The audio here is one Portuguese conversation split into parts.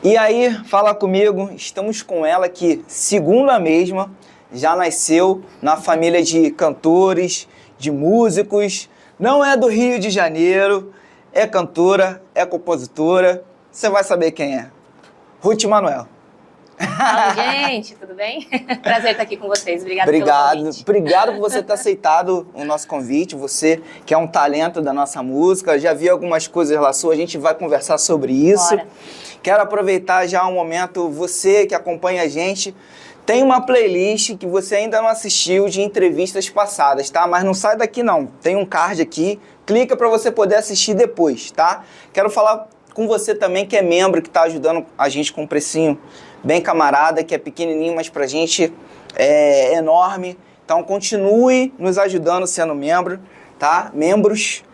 E aí, fala comigo, estamos com ela que, segundo a mesma, já nasceu na família de cantores, de músicos, não é do Rio de Janeiro, é cantora, é compositora, você vai saber quem é. Ruth Manoel. Fala, gente, tudo bem? Prazer estar aqui com vocês, obrigado pelo convite. Obrigado por você ter aceitado o nosso convite, você que é um talento da nossa música, já vi algumas coisas lá suas, a gente vai conversar sobre isso. Bora. Quero aproveitar já um momento, você que acompanha a gente, tem uma playlist que você ainda não assistiu de entrevistas passadas, tá? Mas não sai daqui não, tem um card aqui, clica para você poder assistir depois, tá? Quero falar com você também que é membro, que está ajudando a gente com um precinho bem camarada, que é pequenininho, mas pra gente é enorme. Então continue nos ajudando sendo membro, tá? Membros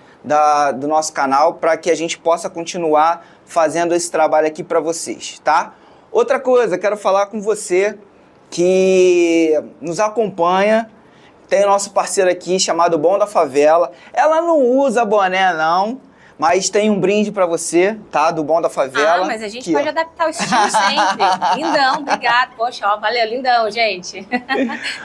do nosso canal, para que a gente possa continuar fazendo esse trabalho aqui para vocês, tá? Outra coisa, quero falar com você que nos acompanha, tem o nosso parceiro aqui chamado Bom da Favela. Ela não usa boné não, mas tem um brinde pra você, tá? Do Bom da Favela. Ah, mas a gente aqui, pode ó. adaptar o estilo sempre. Lindão, obrigado. Poxa, ó, valeu, lindão, gente.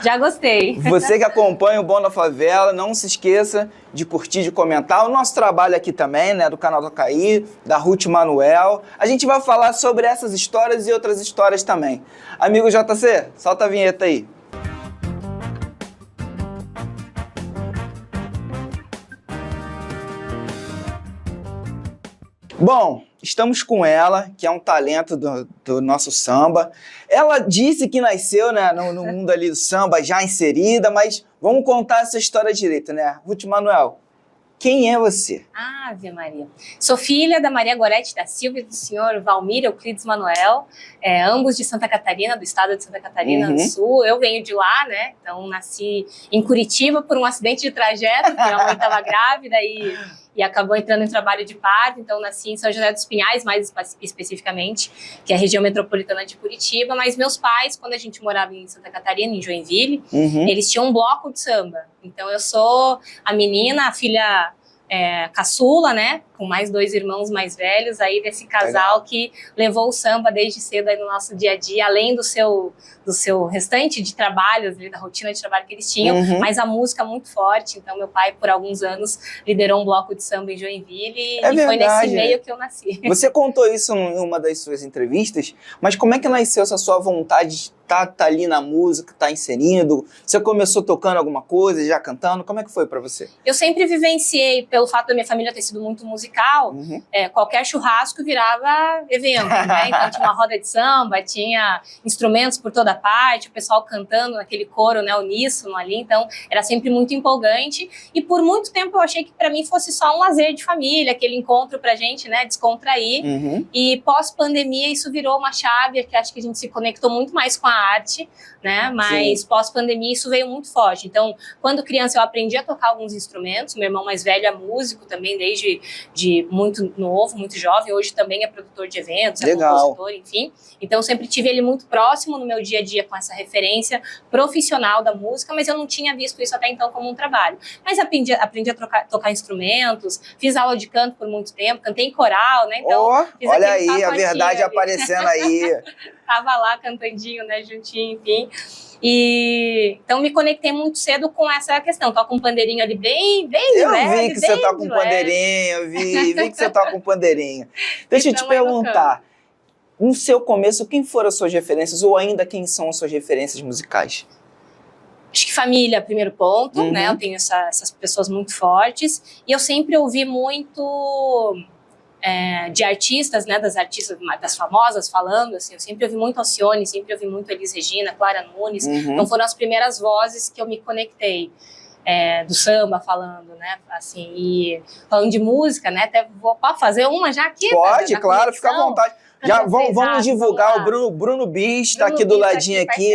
Já gostei. Você que acompanha o Bom da Favela, não se esqueça de curtir, de comentar. O nosso trabalho aqui também, né? Do canal do Caí, da Ruth Manoel. A gente vai falar sobre essas histórias e outras histórias também. Amigo JC, solta a vinheta aí. Bom, estamos com ela, que é um talento do nosso samba. Ela disse que nasceu, né, no mundo ali do samba, já inserida, mas vamos contar essa história direito, né? Ruth Manoel, quem é você? Ave Maria. Sou filha da Maria Gorete da Silva e do senhor Valmir Euclides Manoel, ambos de Santa Catarina, do estado de Santa Catarina do Sul. Eu venho de lá, né? Então nasci em Curitiba por um acidente de trajeto, porque minha mãe estava grávida e acabou entrando em trabalho de parto, então nasci em São José dos Pinhais, mais especificamente, que é a região metropolitana de Curitiba, mas meus pais, quando a gente morava em Santa Catarina, em Joinville, eles tinham um bloco de samba. Então eu sou a menina, a filha caçula, né, com mais 2 irmãos mais velhos, aí desse casal que levou o samba desde cedo aí no nosso dia a dia, além do seu restante de trabalhos, da rotina de trabalho que eles tinham, mas a música muito forte. Então meu pai, por alguns anos, liderou um bloco de samba em Joinville e foi nesse meio que eu nasci. Você contou isso em uma das suas entrevistas, mas como é que nasceu essa sua vontade de tá ali na música, tá inserindo? Você começou tocando alguma coisa, já cantando? Como é que foi pra você? Eu sempre vivenciei, pelo fato da minha família ter sido muito musical, qualquer churrasco virava evento, né? Então tinha uma roda de samba, tinha instrumentos por toda parte, o pessoal cantando naquele coro, né, uníssono ali, então era sempre muito empolgante. E por muito tempo eu achei que pra mim fosse só um lazer de família, aquele encontro pra gente, né, descontrair. E pós-pandemia isso virou uma chave, que acho que a gente se conectou muito mais com a arte, né? Mas pós-pandemia isso veio muito forte. Então, quando criança eu aprendi a tocar alguns instrumentos. Meu irmão mais velho é músico também desde muito novo, muito jovem. Hoje também é produtor de eventos, é compositor, enfim. Então, sempre tive ele muito próximo no meu dia a dia com essa referência profissional da música, mas eu não tinha visto isso até então como um trabalho. Mas aprendi a tocar instrumentos, fiz aula de canto por muito tempo, cantei em coral, né? Então, olha aí, a verdade aparecendo aí. Tava lá cantandinho, né, juntinho, enfim. E então me conectei muito cedo com essa questão. Toco um pandeirinho ali bem eu leve. Vi que você toca um pandeirinho, eu vi que você toca um pandeirinho. Deixa eu te perguntar, no seu começo, quem foram as suas referências ou ainda quem são as suas referências musicais? Acho que família, primeiro ponto, né? Eu tenho essas pessoas muito fortes e eu sempre ouvi muito de artistas, né, das famosas falando, assim, eu sempre ouvi muito Alcione, sempre ouvi muito Elis Regina, Clara Nunes, então foram as primeiras vozes que eu me conectei, do samba falando, né, assim, e falando de música, né, até vou fazer uma já aqui. Pode, claro, fica à vontade. Já vamos divulgar o Bruno Bis, tá aqui do ladinho aqui,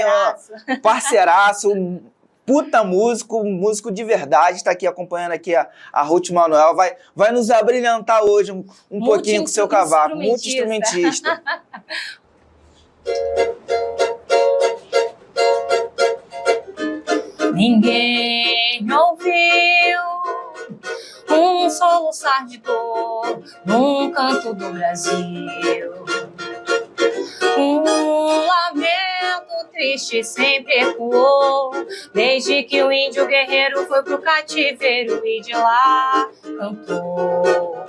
parceiraço, puta músico de verdade, tá aqui acompanhando aqui a Ruth Manoel, vai nos abrilhantar hoje um pouquinho com o seu cavaco, muito instrumentista. Ninguém ouviu um soluçar de dor num canto do Brasil. existe sempre ecoou, desde que o índio guerreiro foi pro cativeiro e de lá cantou.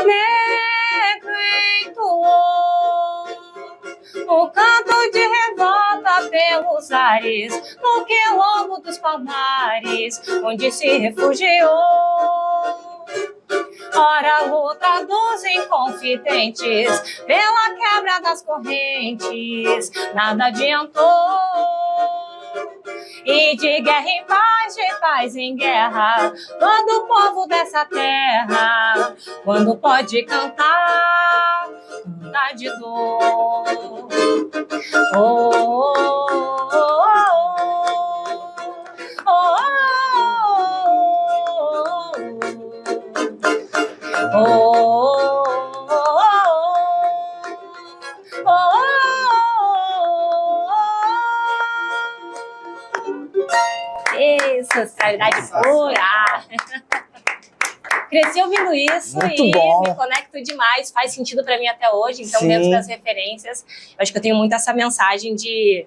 Negro entoou o canto de revolta pelos ares, no quilombo dos Palmares, onde se refugiou. Ora, a luta dos inconfidentes pela quebra das correntes nada adiantou. E de guerra em paz, de paz em guerra, todo o povo dessa terra, quando pode cantar, canta de dor. Oh, oh, oh, oh, oh, isso, ancestralidade pura. Cresci ouvindo isso. Muito e bom. Me conecto demais, faz sentido para mim até hoje. Então, Sim. Dentro das referências, eu acho que eu tenho muito essa mensagem de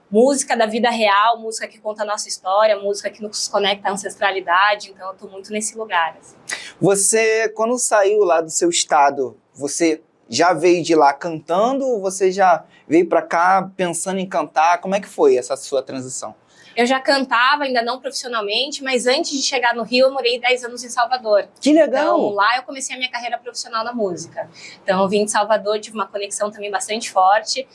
música da vida real, música que conta a nossa história, música que nos conecta à ancestralidade. Então, eu tô muito nesse lugar. Assim. Você, quando saiu lá do seu estado, você já veio de lá cantando ou você já veio para cá pensando em cantar? Como é que foi essa sua transição? Eu já cantava, ainda não profissionalmente, mas antes de chegar no Rio, eu morei 10 anos em Salvador. Que legal! Então, lá eu comecei a minha carreira profissional na música. Então, eu vim de Salvador, tive uma conexão também bastante forte,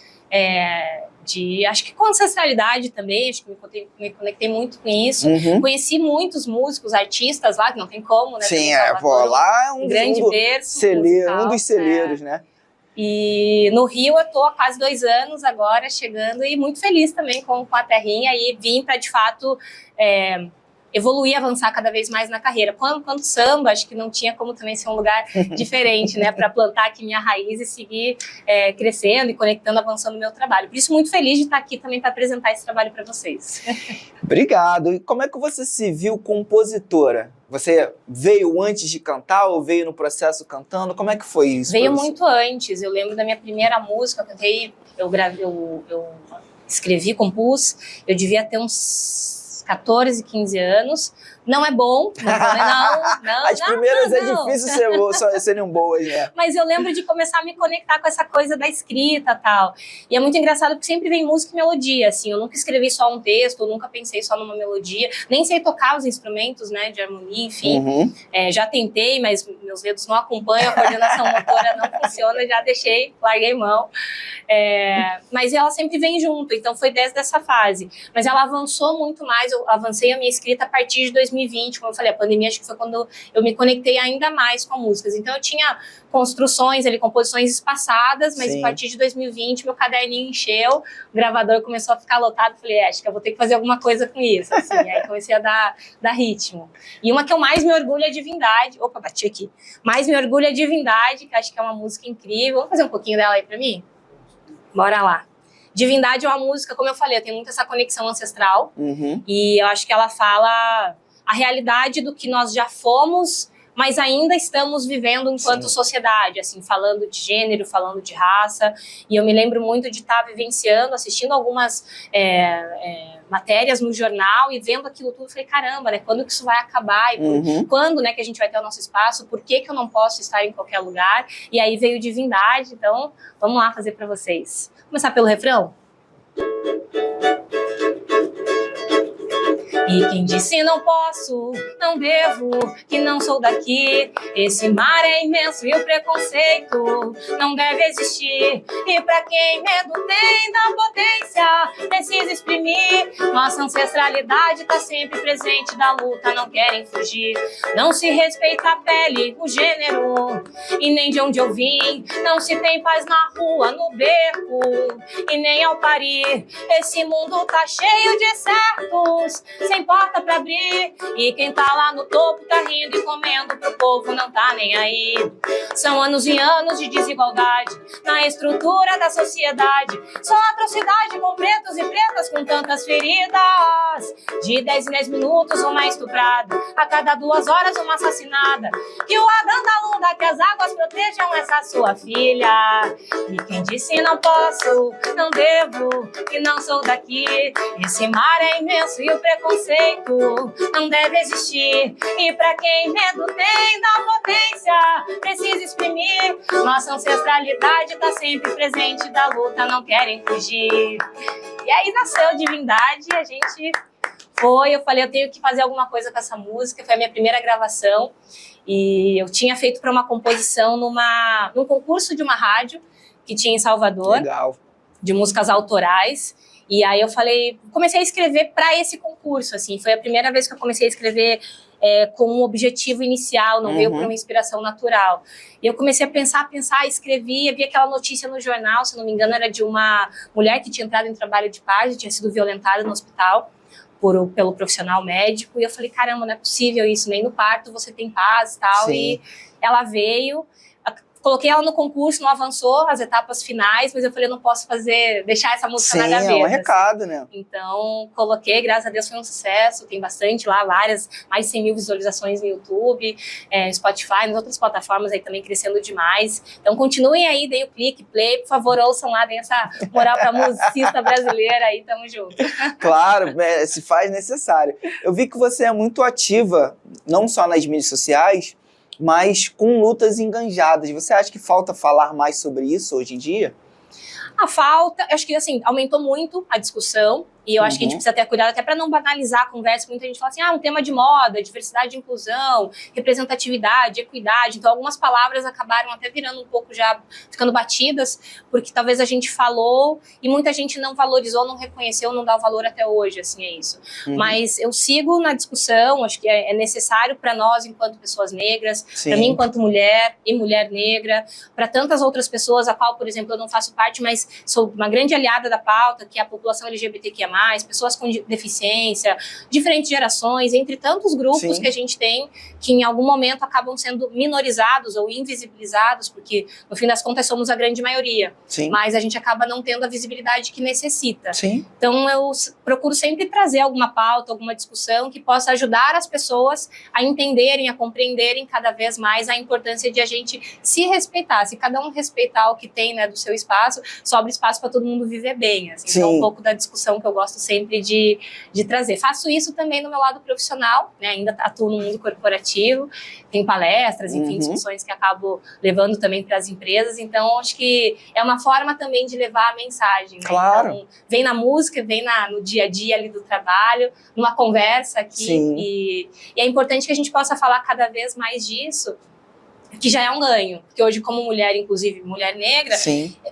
acho que com ancestralidade também, acho que me conectei muito com isso. Uhum. Conheci muitos músicos, artistas lá, que não tem como, né? Sim, Salvador, lá é um grande berço celeiro, musical, um dos celeiros, né? E no Rio eu tô há quase 2 anos agora, chegando, e muito feliz também com a terrinha, e vim para, de fato, evoluir, avançar cada vez mais na carreira. Quanto samba, acho que não tinha como também ser um lugar diferente, né, para plantar aqui minha raiz e seguir crescendo e conectando, avançando o meu trabalho. Por isso, muito feliz de estar aqui também para apresentar esse trabalho para vocês. Obrigado. E como é que você se viu compositora? Você veio antes de cantar ou veio no processo cantando? Como é que foi isso? Veio muito antes. Eu lembro da minha primeira música, eu cantei, eu escrevi, compus, eu devia ter uns 14, 15 anos. Não é bom, não. As primeiras é difícil serem boas, né? Mas eu lembro de começar a me conectar com essa coisa da escrita e tal. E é muito engraçado porque sempre vem música e melodia, assim. Eu nunca escrevi só um texto, eu nunca pensei só numa melodia. Nem sei tocar os instrumentos, né, de harmonia, enfim. Uhum. Já tentei, mas meus dedos não acompanham, a coordenação motora não funciona, já deixei, larguei mão. Mas ela sempre vem junto, então foi desde essa fase. Mas ela avançou muito mais, eu avancei a minha escrita a partir de 2020, como eu falei, a pandemia acho que foi quando eu me conectei ainda mais com músicas. Então eu tinha construções, composições espaçadas, mas Sim. a partir de 2020 meu caderninho encheu, o gravador começou a ficar lotado, falei, acho que eu vou ter que fazer alguma coisa com isso, assim. Aí comecei a dar ritmo. E uma que eu mais me orgulho é Divindade. Opa, bati aqui. Mais me orgulho é Divindade, que acho que é uma música incrível. Vamos fazer um pouquinho dela aí pra mim? Bora lá. Divindade é uma música, como eu falei, eu tenho muito essa conexão ancestral. Uhum. E eu acho que ela fala a realidade do que nós já fomos, mas ainda estamos vivendo enquanto Sim. sociedade, assim, falando de gênero, falando de raça. E eu me lembro muito de estar vivenciando, assistindo algumas matérias no jornal e vendo aquilo tudo, falei, caramba, né, quando que isso vai acabar? E quando, né, que a gente vai ter o nosso espaço? Por que eu não posso estar em qualquer lugar? E aí veio Divindade, então vamos lá fazer para vocês. Vou começar pelo refrão? E quem disse não posso, não devo, que não sou daqui. Esse mar é imenso e o preconceito não deve existir. E pra quem medo tem da potência, precisa exprimir. Nossa ancestralidade tá sempre presente, da luta não querem fugir. Não se respeita a pele, o gênero, e nem de onde eu vim. Não se tem paz na rua, no beco, e nem ao parir. Esse mundo tá cheio de certos, tem porta pra abrir, e quem tá lá no topo tá rindo e comendo pro povo, não tá nem aí. São anos e anos de desigualdade na estrutura da sociedade. Só atrocidade com pretos e pretas com tantas feridas. De 10 em 10 minutos uma estuprada, a cada 2 horas uma assassinada. Que o Adão da Lunda, que as águas protejam essa sua filha. E quem disse não posso, não devo, que não sou daqui. Esse mar é imenso e o preconceito não deve existir. E pra quem medo tem da potência, precisa exprimir. Nossa ancestralidade tá sempre presente, da luta não querem fugir. E aí nasceu Divindade, a gente eu falei, eu tenho que fazer alguma coisa com essa música. Foi a minha primeira gravação e eu tinha feito para uma composição num concurso de uma rádio que tinha em Salvador. Legal. De músicas autorais. E aí eu falei, comecei a escrever para esse concurso, assim. Foi a primeira vez que eu comecei a escrever com um objetivo inicial, não veio por uma inspiração natural. E eu comecei a pensar, escrevi, vi aquela notícia no jornal, se não me engano, era de uma mulher que tinha entrado em trabalho de parto, tinha sido violentada no hospital pelo profissional médico, e eu falei, caramba, não é possível isso, nem no parto você tem paz e tal. Sim. E ela veio, coloquei ela no concurso, não avançou as etapas finais, mas eu falei, eu não posso deixar essa música na gaveta. Sim, é um recado, assim. Né? Então, coloquei, graças a Deus foi um sucesso, tem bastante lá, mais de 100 mil visualizações no YouTube, Spotify, nas outras plataformas aí também crescendo demais. Então, continuem aí, deem o clique, play, por favor, ouçam lá, deem essa moral pra musicista brasileira aí, tamo junto. Claro, se faz necessário. Eu vi que você é muito ativa, não só nas mídias sociais, mas com lutas enganjadas. Você acha que falta falar mais sobre isso hoje em dia? A falta, acho que assim, aumentou muito a discussão. E eu acho que a gente precisa ter cuidado até para não banalizar a conversa. Muita gente fala assim, um tema de moda, diversidade e inclusão, representatividade, equidade. Então, algumas palavras acabaram até virando um pouco já, ficando batidas, porque talvez a gente falou e muita gente não valorizou, não reconheceu, não dá o valor até hoje, assim, é isso. Mas eu sigo na discussão, acho que é necessário para nós, enquanto pessoas negras, para mim, enquanto mulher e mulher negra, para tantas outras pessoas, a qual, por exemplo, eu não faço parte, mas sou uma grande aliada da pauta, que é a população LGBTQIA+, pessoas com deficiência, diferentes gerações, entre tantos grupos que a gente tem, que em algum momento acabam sendo minorizados ou invisibilizados, porque no fim das contas somos a grande maioria, mas a gente acaba não tendo a visibilidade que necessita. Então eu procuro sempre trazer alguma pauta, alguma discussão que possa ajudar as pessoas a entenderem, a compreenderem cada vez mais a importância de a gente se respeitar. Se cada um respeitar o que tem, né, do seu espaço, sobra espaço para todo mundo viver bem. Assim. Então um pouco da discussão que eu gosto sempre de trazer. Faço isso também no meu lado profissional, né? Ainda atuo no mundo corporativo, tem palestras, enfim, discussões que acabo levando também para as empresas, então acho que é uma forma também de levar a mensagem. Né? Claro. Então, vem na música, vem no dia a dia ali do trabalho, numa conversa aqui, e é importante que a gente possa falar cada vez mais disso, que já é um ganho, porque hoje como mulher, inclusive mulher negra,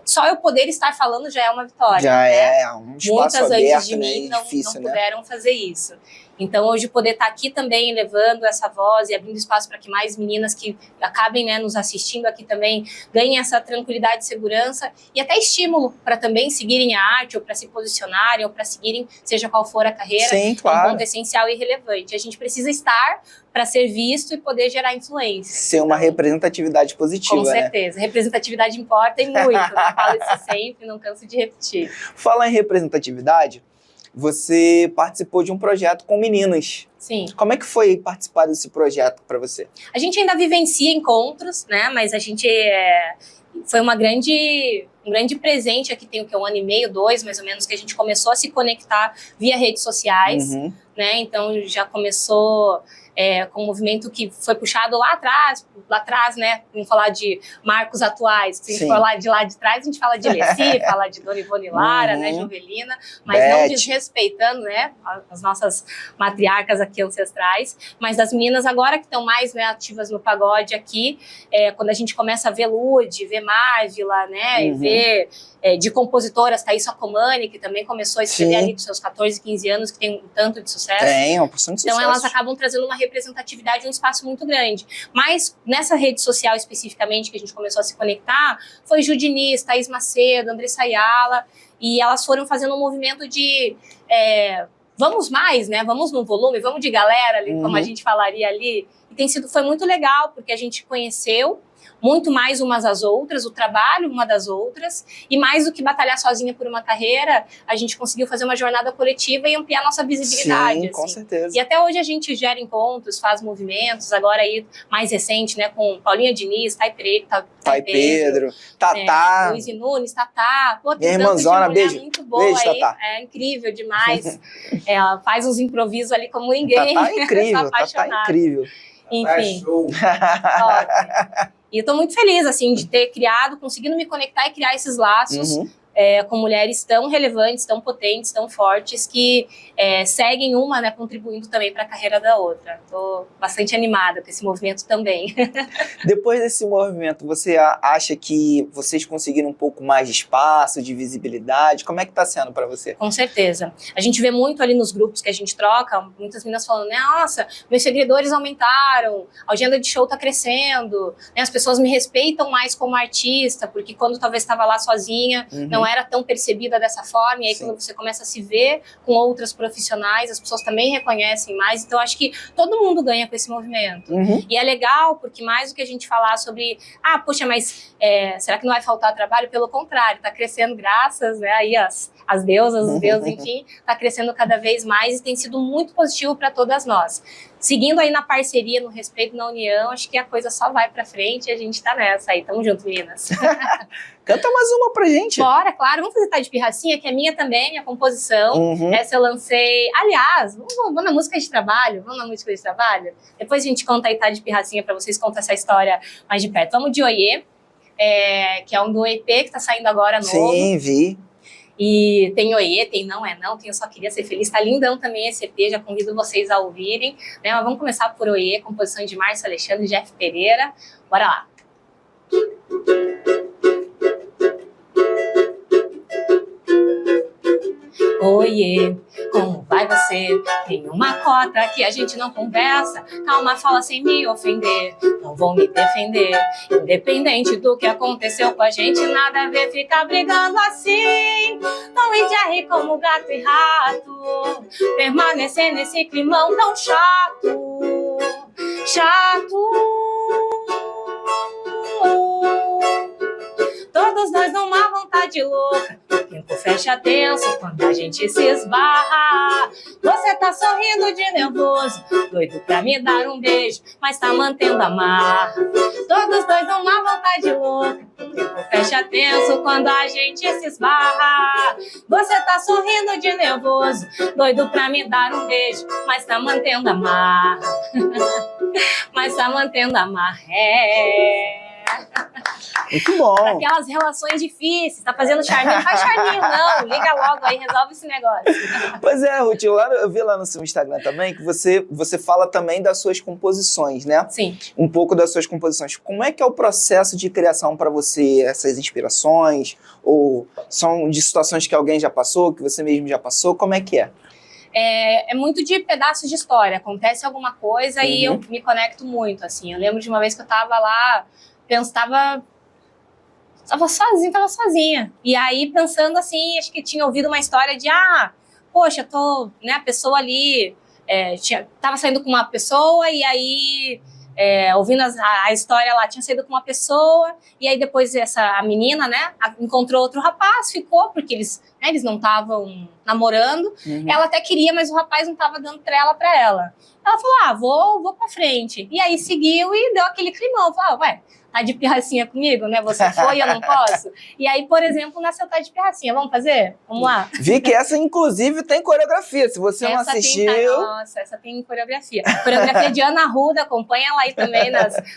só eu poder estar falando já é uma vitória. Já né? é um espaço muitas aberto, antes de mim não né? puderam fazer isso. Então hoje poder estar aqui também levando essa voz e abrindo espaço para que mais meninas que acabem, né, nos assistindo aqui também ganhem essa tranquilidade e segurança e até estímulo para também seguirem a arte ou para se posicionarem ou para seguirem seja qual for a carreira, claro. É um ponto essencial e relevante. A gente precisa estar para ser visto e poder gerar influência. Ser uma representatividade positiva, com certeza. Né? Representatividade importa e muito. Eu falo isso sempre, não canso de repetir. Falar em representatividade, você participou de um projeto com meninas. Sim. Como é que foi participar desse projeto para você? A gente ainda vivencia encontros, né? Mas a gente foi um grande presente aqui, tem o que, 1 ano e meio, 2, mais ou menos, que a gente começou a se conectar via redes sociais, né? Então já começou com um movimento que foi puxado lá atrás, né? Vamos falar de marcos atuais. Se a gente falar de lá de trás, a gente fala de Leci, fala de Dona Ivone Lara, né? Jovelina, mas não desrespeitando, né? As nossas matriarcas aqui ancestrais, mas das meninas agora que estão mais, né, ativas no pagode aqui, quando a gente começa a ver Lude, ver Mávila, né? E ver de compositoras, Thaís Sacomani, que também começou a escrever ali dos seus 14, 15 anos, que tem um tanto de sucesso. Tem, uma porção de sucesso. Então elas acabam trazendo uma representatividade, um espaço muito grande. Mas nessa rede social especificamente que a gente começou a se conectar, foi Judiniz, Thaís Macedo, Andressa Ayala, e elas foram fazendo um movimento de vamos mais, né? Vamos no volume, vamos de galera ali, como a gente falaria ali. E foi muito legal, porque a gente conheceu muito mais umas às outras, o trabalho uma das outras, e mais do que batalhar sozinha por uma carreira, a gente conseguiu fazer uma jornada coletiva e ampliar nossa visibilidade. Sim, com certeza. E até hoje a gente gera encontros, faz movimentos, agora aí mais recente, né, com Paulinha Diniz, Tai Pedro, Tatá. Luiz Nunes, Tatá. Pô, minha irmãzona, beijo. Muito boa beijo, aí. Tatá. É incrível demais. Ela faz uns improvisos ali como ninguém. Tatá é incrível, Tatá é incrível. Enfim. E eu tô muito feliz, assim, de ter conseguido me conectar e criar esses laços com mulheres tão relevantes, tão potentes, tão fortes, que seguem uma, né, contribuindo também para a carreira da outra. Tô bastante animada com esse movimento também. Depois desse movimento, você acha que vocês conseguiram um pouco mais de espaço, de visibilidade? Como é que tá sendo para você? Com certeza. A gente vê muito ali nos grupos que a gente troca, muitas meninas falando, né, nossa, meus seguidores aumentaram, a agenda de show tá crescendo, né, as pessoas me respeitam mais como artista, porque quando talvez estava lá sozinha, não era tão percebida dessa forma, e aí quando você começa a se ver com outras profissionais, as pessoas também reconhecem mais, então acho que todo mundo ganha com esse movimento. E é legal, porque mais do que a gente falar sobre, poxa, mas será que não vai faltar trabalho? Pelo contrário, tá crescendo graças, né, aí as deusas, os deuses, enfim, tá crescendo cada vez mais e tem sido muito positivo para todas nós. Seguindo aí na parceria, no respeito, na união, acho que a coisa só vai pra frente e a gente tá nessa aí. Tamo junto, meninas. Canta mais uma pra gente. Bora, claro. Vamos fazer Tá de Pirracinha, que é minha também, minha composição. Essa eu lancei... Aliás, vamos na música de trabalho? Vamos na música de trabalho? Depois a gente conta aí Tá de Pirracinha pra vocês, contar essa história mais de perto. Vamos de Oiê, que é um do EP que tá saindo agora novo. Sim, vi. E tem Oiê, tem Não É Não, tem Eu Só Queria Ser Feliz. Tá lindão também esse EP, já convido vocês a ouvirem. Né? Mas vamos começar por Oiê, composição de Márcio Alexandre e Jeff Pereira. Bora lá. Oiê, como vai você? Tem uma cota que a gente não conversa. Calma, fala sem me ofender. Não vou me defender. Independente do que aconteceu com a gente, nada a ver ficar brigando assim. Tom e Jerry como gato e rato, permanecer nesse climão tão chato. Todos nós numa vontade louca, o tempo fecha tenso quando a gente se esbarra. Você tá sorrindo de nervoso, doido pra me dar um beijo, mas tá mantendo a marra. Todos dois numa vontade louca, o tempo fecha tenso quando a gente se esbarra. Você tá sorrindo de nervoso, doido pra me dar um beijo, mas tá mantendo a marra. Mas tá mantendo a marra. Muito bom. Pra aquelas relações difíceis, tá fazendo charminho, faz charminho não, liga logo aí, resolve esse negócio. Pois é, Ruth, eu vi lá no seu Instagram também que você fala também das suas composições, né? Sim. Um pouco das suas composições. Como é que é o processo de criação para você? Essas inspirações? Ou são de situações que alguém já passou, que você mesmo já passou? Como é que é? É muito de pedaços de história, acontece alguma coisa e eu me conecto muito, assim. Eu lembro de uma vez que eu tava lá, tava sozinha. E aí, pensando assim, acho que tinha ouvido uma história de, poxa, a pessoa ali, tava saindo com uma pessoa e aí, ouvindo a história lá, tinha saído com uma pessoa e aí depois a menina, né, encontrou outro rapaz, ficou, porque eles não estavam namorando. Ela até queria, mas o rapaz não tava dando trela pra ela. Ela falou, vou pra frente. E aí seguiu e deu aquele climão. Falou, ué, tá de pirracinha comigo, né? Você foi e eu não posso? E aí, por exemplo, nasceu Tá de Pirracinha. Vamos fazer? Vamos lá? Vi que essa, inclusive, tem coreografia. Se você não assistiu... Nossa, essa tem coreografia. Coreografia de Ana Ruda, acompanha ela aí também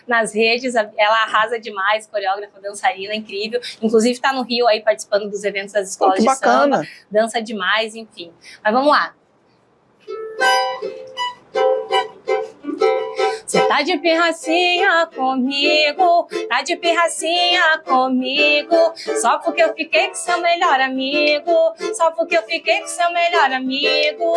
nas redes. Ela arrasa demais, coreógrafa, dançarina, incrível. Inclusive tá no Rio aí participando dos eventos das escolas de samba. Dança demais, enfim. Mas vamos lá. Você tá de pirracinha comigo, tá de pirracinha comigo, só porque eu fiquei com seu melhor amigo, só porque eu fiquei com seu melhor amigo.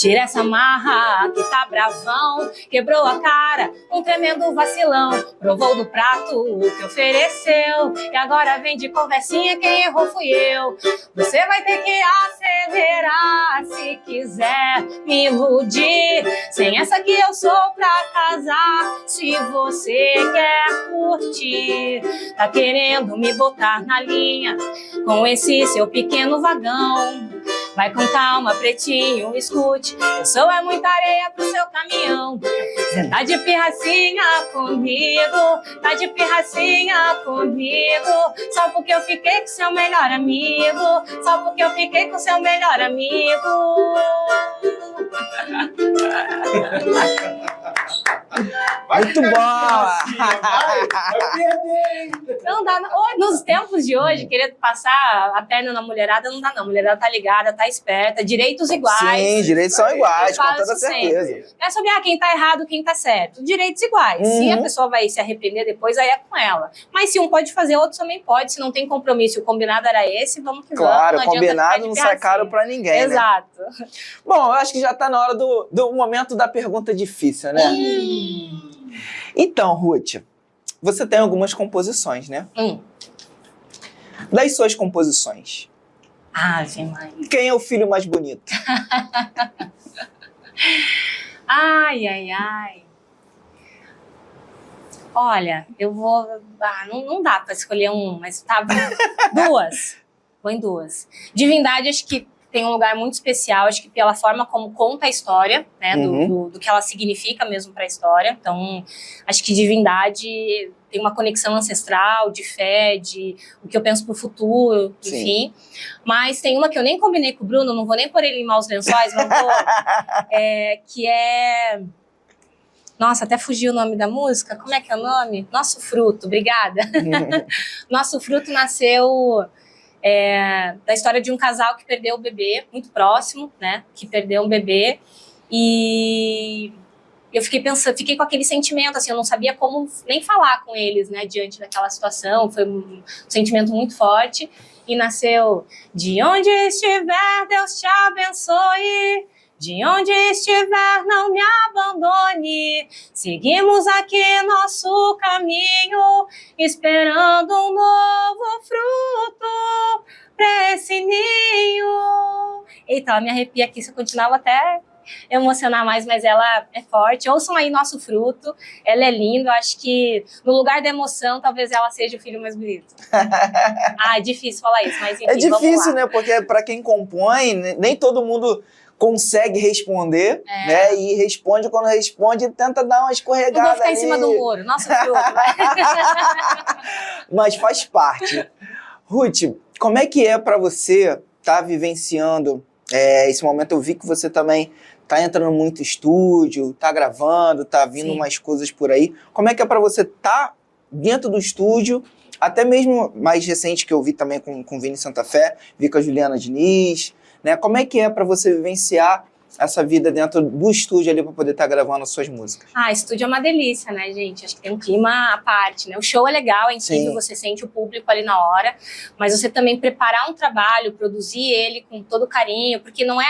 Tira essa marra que tá bravão, quebrou a cara, um tremendo vacilão. Provou do prato o que ofereceu e agora vem de conversinha, quem errou fui eu. Você vai ter que acelerar se quiser me iludir. Sem essa que eu sou pra casar, se você quer curtir. Tá querendo me botar na linha com esse seu pequeno vagão. Vai com calma, pretinho, escute, eu sou é muita areia pro seu caminhão. Cê tá de pirracinha comigo, tá de pirracinha comigo, só porque eu fiquei com seu melhor amigo, só porque eu fiquei com seu melhor amigo. Muito boa! Não dá, nos tempos de hoje, querer passar a perna na mulherada, não dá não. A mulherada tá ligada, tá esperta, direitos iguais. Sim, direitos são iguais, com toda isso certeza. sempre. É sobre quem tá errado, quem tá certo. Direitos iguais. Se a pessoa vai se arrepender depois, aí é com ela. Mas se um pode fazer, outro também pode. Se não tem compromisso, o combinado era esse, vamos que Claro, vamos. Não combinado não sai caro pra ninguém, Exato. né? Bom, eu acho que já tá na hora do momento da pergunta difícil, né? Então, Ruth, você tem algumas composições, né? Das suas composições, Ave Maria. quem é o filho mais bonito? Ai, ai, ai. Olha, eu vou... não dá pra escolher um, mas tá... Duas. Vou em duas. Divindade, acho que tem um lugar muito especial, acho que pela forma como conta a história, né, do que ela significa mesmo para a história. Então, acho que Divindade tem uma conexão ancestral, de fé, de o que eu penso pro futuro, enfim. Mas tem uma que eu nem combinei com o Bruno, não vou nem pôr ele em maus lençóis, não vou, que é... Nossa, até fugiu o nome da música. Como é que é o nome? Nosso Fruto, obrigada. Nosso Fruto nasceu... da história de um casal que perdeu o bebê, muito próximo, né? Que perdeu um bebê. E eu fiquei com aquele sentimento, assim, eu não sabia como nem falar com eles, né? Diante daquela situação, foi um sentimento muito forte. E nasceu: de onde estiver, Deus te abençoe. De onde estiver, não me abandone. Seguimos aqui nosso caminho, esperando um novo fruto pra esse ninho. Eita, ela me arrepia aqui, se eu continuava até emocionar mais, mas ela é forte. Ouçam aí Nosso Fruto, ela é linda. Eu acho que no lugar da emoção, talvez ela seja o filho mais bonito. É difícil falar isso, mas enfim, É difícil, vamos lá. né? Porque para quem compõe, nem todo mundo consegue responder, né? E responde, quando responde, tenta dar uma escorregada. Não vou ficar ali. em cima do muro. Nosso Fruto. Mas faz parte. Ruth, como é que é para você estar vivenciando esse momento? Eu vi que você também tá entrando muito em estúdio, tá gravando, tá vindo umas coisas por aí. Como é que é para você estar dentro do estúdio, até mesmo mais recente que eu vi também com o Vini Santa Fé, vi com a Juliana Diniz, né? Como é que é para você vivenciar essa vida dentro do estúdio ali para poder estar gravando as suas músicas? Estúdio é uma delícia, né, gente? Acho que tem um clima à parte, né? O show é legal, é incrível, você sente o público ali na hora, mas você também preparar um trabalho, produzir ele com todo carinho, porque não é...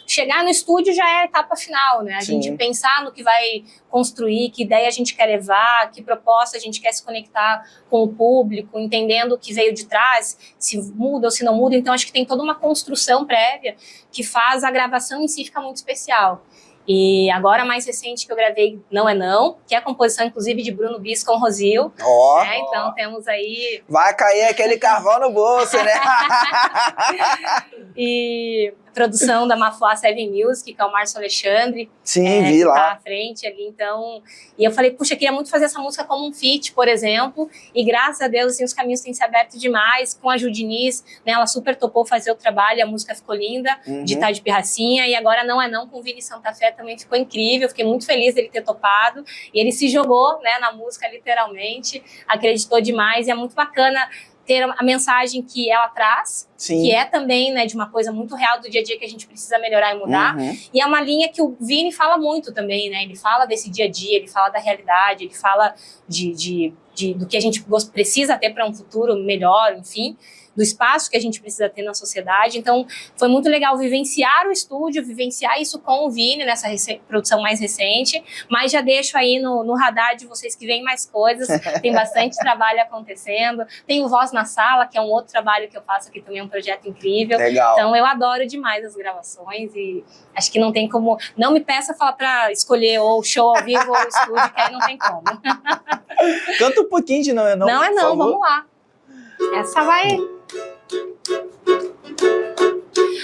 Chegar no estúdio já é a etapa final, né? A gente pensar no que vai construir, que ideia a gente quer levar, que proposta a gente quer se conectar com o público, entendendo o que veio de trás, se muda ou se não muda. Então, acho que tem toda uma construção prévia que faz a gravação em si ficar muito especial. E agora, a mais recente que eu gravei, Não é Não, que é a composição, inclusive, de Bruno Bis com Rosil. Então, temos aí... Vai cair aquele carvão no bolso, né? E produção da Mafuá Seven Music, que é o Márcio Alexandre. Sim, vi lá. Tá à frente ali, então... E eu falei, puxa, eu queria muito fazer essa música como um feat, por exemplo. E graças a Deus, assim, os caminhos têm se aberto demais. Com a Ju Diniz, né, ela super topou fazer o trabalho, a música ficou linda, de Tá de Pirracinha. E agora Não é Não, com o Vini Santa Fé, também ficou incrível. Fiquei muito feliz dele ter topado. E ele se jogou, né, na música, literalmente. Acreditou demais e é muito bacana ter a mensagem que ela traz, que é também, né, de uma coisa muito real do dia a dia que a gente precisa melhorar e mudar. E é uma linha que o Vini fala muito também, né? Ele fala desse dia a dia, ele fala da realidade, ele fala de do que a gente precisa ter para um futuro melhor, enfim, do espaço que a gente precisa ter na sociedade. Então, foi muito legal vivenciar o estúdio, vivenciar isso com o Vini, nessa produção mais recente, mas já deixo aí no radar de vocês que vem mais coisas, tem bastante trabalho acontecendo, tem o Voz na Sala, que é um outro trabalho que eu faço aqui também, um projeto incrível. Legal. Então, eu adoro demais as gravações e acho que não tem como, não me peça falar para escolher ou show ao vivo ou estúdio, que aí não tem como. Canta um pouquinho de Não É Não, Não é por não, favor. vamos lá. Essa vai...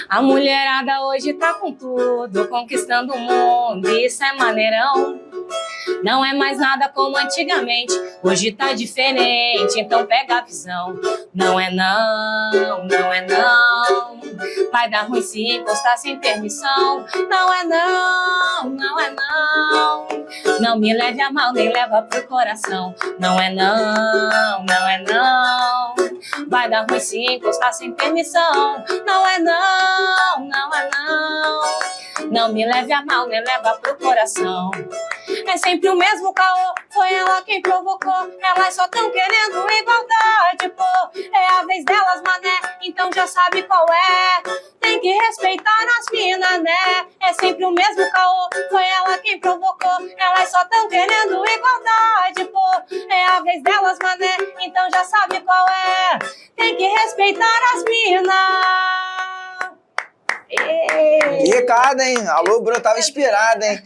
A mulherada hoje tá com tudo, conquistando o mundo, isso é maneirão. Não é mais nada como antigamente, hoje tá diferente, então pega a visão. Não é não, não é não, vai dar ruim se encostar sem permissão. Não é não, não é não, não me leve a mal nem leva pro coração. Não é não, não é não, vai dar ruim se encostar sem permissão. Não é não, não é não, não me leve a mal nem leva pro coração. É sempre o mesmo caô, foi ela quem provocou. Elas só tão querendo igualdade, pô. É a vez delas, mané, então já sabe qual é. Tem que respeitar as minas, né? É sempre o mesmo caô, foi ela quem provocou. Elas só tão querendo igualdade, pô. É a vez delas, mané, então já sabe qual é. Tem que respeitar as minas. Que recado, hein? Alô, Bruno, tava inspirada, hein?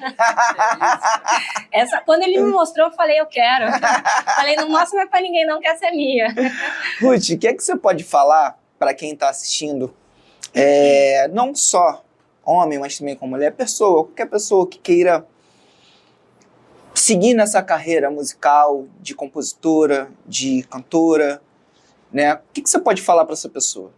Quando ele me mostrou, eu falei, eu quero. Falei, não mostra mais pra ninguém não, que essa é minha. Ruth, o que é que você pode falar para quem tá assistindo, não só homem, mas também com mulher, qualquer pessoa que queira seguir nessa carreira musical de compositora, de cantora, né? O que você pode falar para essa pessoa?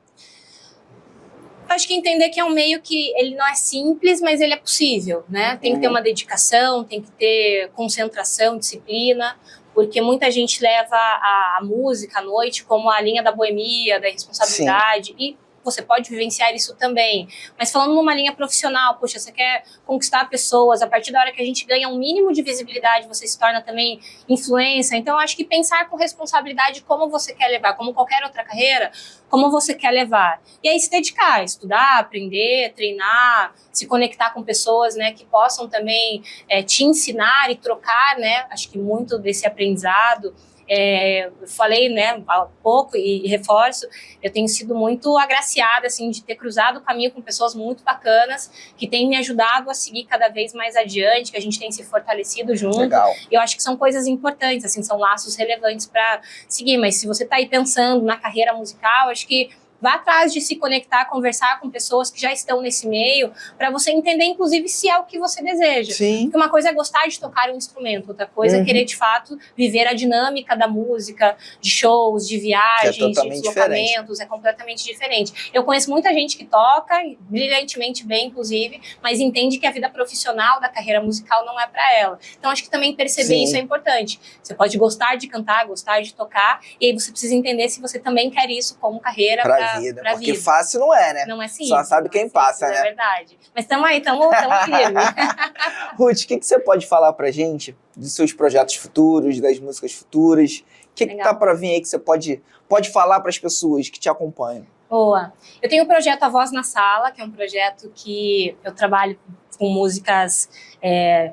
Acho que entender que é um meio que ele não é simples, mas ele é possível, né? Tem que ter uma dedicação, tem que ter concentração, disciplina, porque muita gente leva a música à noite como a linha da boemia, da responsabilidade. Sim. E você pode vivenciar isso também. Mas falando numa linha profissional, poxa, você quer conquistar pessoas, a partir da hora que a gente ganha um mínimo de visibilidade, você se torna também influência. Então, acho que pensar com responsabilidade como você quer levar, como qualquer outra carreira, como você quer levar. E aí se dedicar, estudar, aprender, treinar, se conectar com pessoas, né, que possam também te ensinar e trocar, né, acho que muito desse aprendizado. Eu falei, né, há pouco e reforço, eu tenho sido muito agraciada, assim, de ter cruzado o caminho com pessoas muito bacanas, que têm me ajudado a seguir cada vez mais adiante, que a gente tem se fortalecido junto. Legal. Eu acho que são coisas importantes, assim, são laços relevantes para seguir, mas se você está aí pensando na carreira musical, acho que vá atrás de se conectar, conversar com pessoas que já estão nesse meio, para você entender, inclusive, se é o que você deseja. Sim. Porque uma coisa é gostar de tocar um instrumento, outra coisa é querer, de fato, viver a dinâmica da música, de shows, de viagens, de deslocamentos, é completamente diferente. Eu conheço muita gente que toca, brilhantemente bem, inclusive, mas entende que a vida profissional da carreira musical não é para ela. Então, acho que também perceber isso é importante. Você pode gostar de cantar, gostar de tocar, e aí você precisa entender se você também quer isso como carreira pra vida, porque fácil não é, né? Não é simples. Só sabe quem passa, né? É verdade. Mas estamos aí, estamos firmes. Ruth, o que você pode falar pra gente dos seus projetos futuros, das músicas futuras? O que tá pra vir aí que você pode falar pras pessoas que te acompanham? Boa. Eu tenho o projeto A Voz na Sala, que é um projeto que eu trabalho com músicas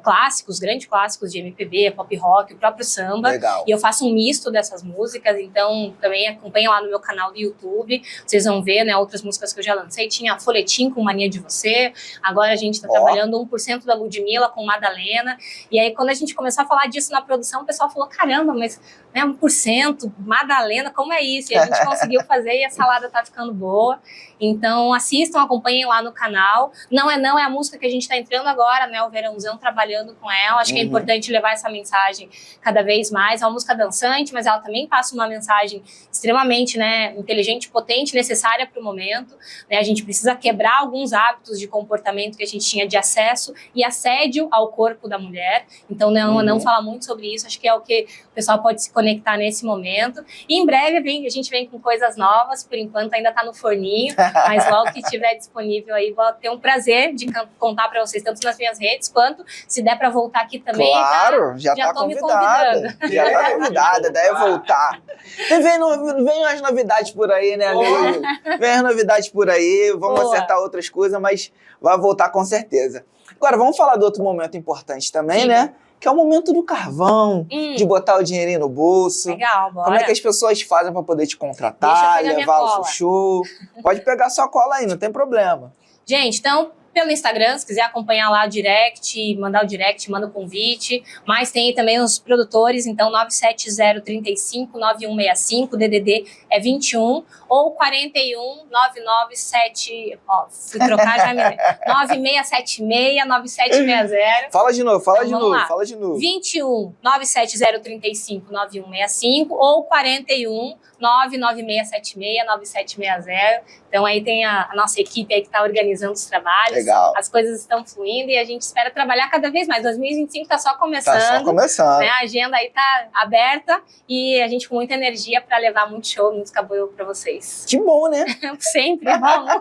clássicos, grandes clássicos de MPB, pop rock, o próprio samba. Legal. E eu faço um misto dessas músicas, então também acompanha lá no meu canal do YouTube, vocês vão ver, né, outras músicas que eu já lancei. Tinha Folhetim com Mania de Você, agora a gente está trabalhando 1% da Ludmilla com Madalena, e aí quando a gente começou a falar disso na produção, o pessoal falou, caramba, mas 1%, Madalena, como é isso? E a gente conseguiu fazer e a salada tá ficando boa. Então assistam, acompanhem lá no canal. Não é a música que a gente está entrando agora, né, o verãozão, trabalhando com ela. Acho que é importante levar essa mensagem cada vez mais. É uma música dançante, mas ela também passa uma mensagem extremamente, né, inteligente, potente, necessária para o momento. Né? A gente precisa quebrar alguns hábitos de comportamento que a gente tinha de acesso e assédio ao corpo da mulher. Então não fala muito sobre isso. Acho que é o que o pessoal pode se conectar nesse momento. E em breve a gente vem com coisas novas. Por enquanto ainda está no forninho, mas logo que estiver disponível aí, vou ter um prazer de contar para pra vocês, tanto nas minhas redes, quanto se der pra voltar aqui também. Claro, já tá tô me convidada. convidando. Já tá convidada, daí é voltar. E vem as novidades por aí, né, amigo? Vem as novidades por aí, vamos Boa. acertar outras coisas, mas vai voltar com certeza. Agora, vamos falar de outro momento importante também, Sim. né? Que é o momento do carvão, de botar o dinheirinho no bolso. Legal, bora. Como é que as pessoas fazem para poder te Deixa contratar, eu pegar minha levar o cola. seu show? Pode pegar sua cola aí, não tem problema. Gente, então, pelo Instagram, se quiser acompanhar lá o direct, mandar o direct, manda o convite. Mas tem também os produtores, então 970359165, DDD é 21, ou 41997, ó, fui trocar já, 96769760. Fala de novo, Então, vamos lá. fala de novo. 21 970359165 ou 41 996769760. Então aí tem a nossa equipe aí que está organizando os trabalhos. Legal. As coisas estão fluindo e a gente espera trabalhar cada vez mais. 2025 está só começando. Tá só começando. Né? A agenda aí tá aberta e a gente com muita energia para levar muito show, música boa para vocês. Que bom, né? Sempre, vamos.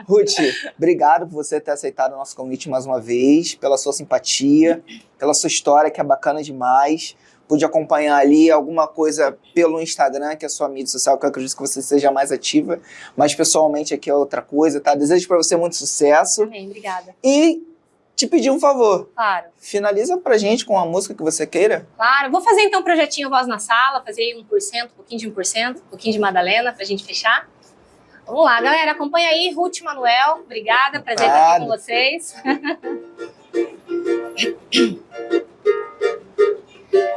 Ruth, obrigado por você ter aceitado o nosso convite mais uma vez, pela sua simpatia, pela sua história, que é bacana demais. Pude acompanhar ali alguma coisa pelo Instagram, que é a sua mídia social, que eu acredito que você seja mais ativa, mas pessoalmente aqui é outra coisa, tá? Desejo pra você muito sucesso. Amém, obrigada. E te pedir um favor. Claro. Finaliza pra gente com uma música que você queira. Claro, vou fazer então um projetinho Voz na Sala, fazer aí 1%, um pouquinho de 1%, um pouquinho de Madalena pra gente fechar. Vamos lá, galera, acompanha aí, Ruth Manuel, obrigada, prazer estar aqui com vocês.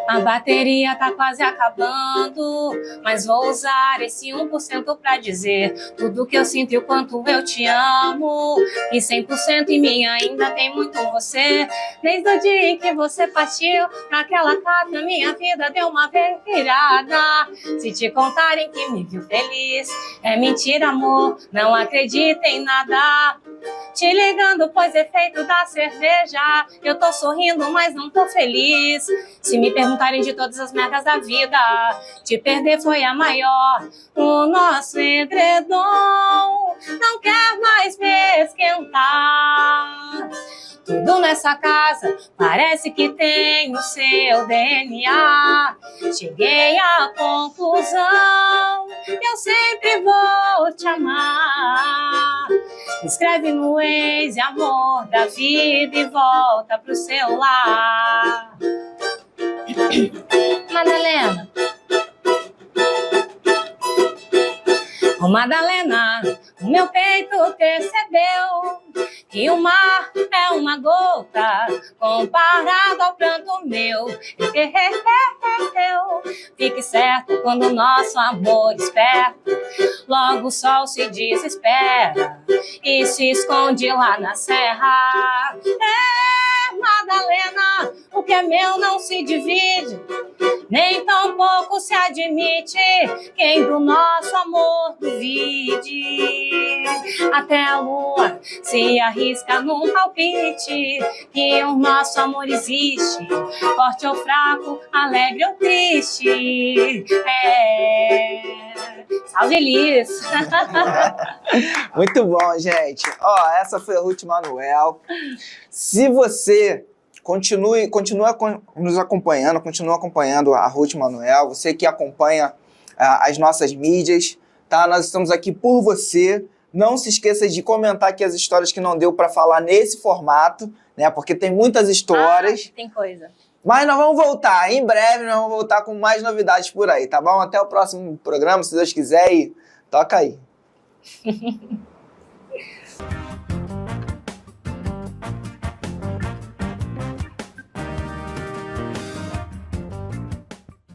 A bateria tá quase acabando, mas vou usar esse 1% pra dizer tudo que eu sinto e o quanto eu te amo. E 100% em mim ainda tem muito você. Desde o dia em que você partiu naquela casa, minha vida deu uma virada. Se te contarem que me viu feliz, é mentira, amor, não acredita em nada. Te ligando, pois efeito da cerveja, eu tô sorrindo, mas não tô feliz. Se me perguntarem de todas as merdas da vida, te perder foi a maior. O nosso edredom não quer mais me esquentar. Tudo nessa casa parece que tem o seu DNA. Cheguei à conclusão, eu sempre vou te amar. Escreve no Waze, amor da vida, e volta pro seu lar. Madalena. Ô Madalena, o meu peito percebeu que o mar é uma gota comparado ao pranto meu. Fique certo quando o nosso amor esperta, logo o sol se desespera e se esconde lá na serra. Madalena, o que é meu não se divide, nem tão pouco se admite. Quem do nosso amor duvide, até a lua se arrisca num palpite que o nosso amor existe, forte ou fraco, alegre ou triste. Salve Elis! Muito bom, gente. Ó, essa foi a Ruth Manuel. Se você continua nos acompanhando, continua acompanhando a Ruth Manuel, você que acompanha as nossas mídias, tá? Nós estamos aqui por você. Não se esqueça de comentar aqui as histórias que não deu para falar nesse formato, né? Porque tem muitas histórias. Tem coisa. Mas nós vamos voltar, em breve nós vamos voltar com mais novidades por aí, tá bom? Até o próximo programa, se Deus quiser, e toca aí.